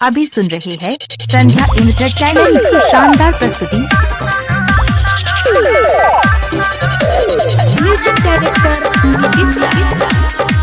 अभी सुन रहे हैं संध्या एंटरटेनमेंट की शानदार प्रस्तुति। म्यूजिक डायरेक्टर नीतीश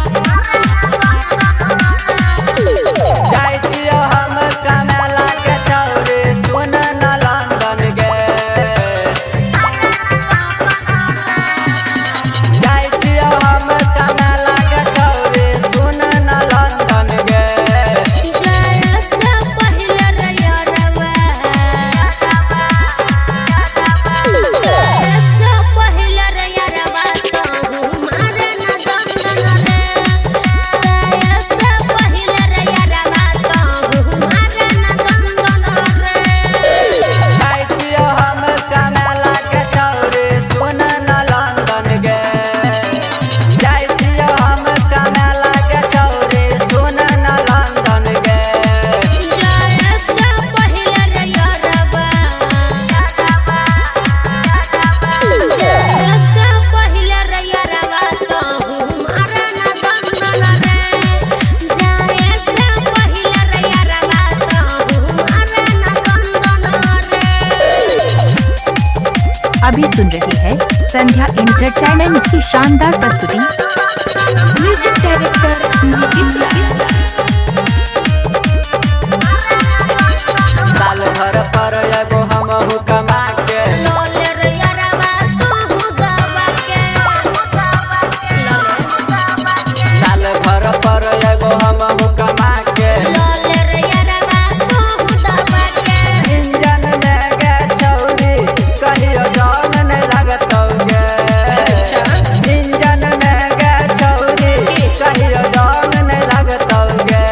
अभी सुन रही है संध्या एंटरटेनमेंट की शानदार प्रस्तुति। म्यूजिक डायरेक्टर नीतीश साल भर पर एगो हमहु कमा के साल भर पर एगो हमहु कमा के इंजन में गे छौरी कहियो जान नहीं लगतौगे इंजन में गे छौरी कहियो जान नहीं लगतौगे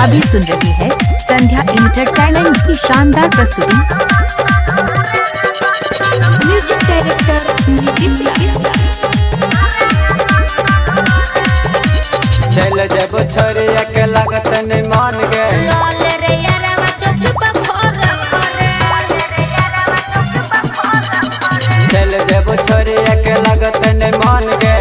अभी सुन रही है संध्या एंटरटेनमेंट की शानदार प्रस्तुति। म्यूजिक डायरेक्टर नीतीश चल जब छोरी के लगत नहीं मान गे चल जब छोरी के लगत नहीं मान गे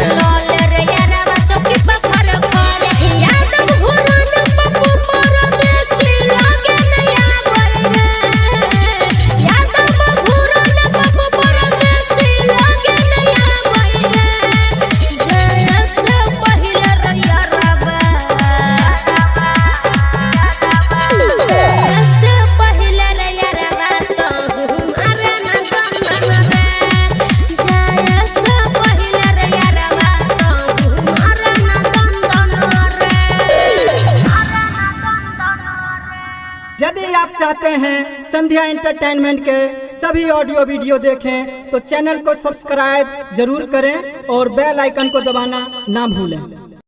यदि आप चाहते हैं संध्या एंटरटेनमेंट के सभी ऑडियो वीडियो देखें तो चैनल को सब्सक्राइब जरूर करें और बेल आइकन को दबाना ना भूलें।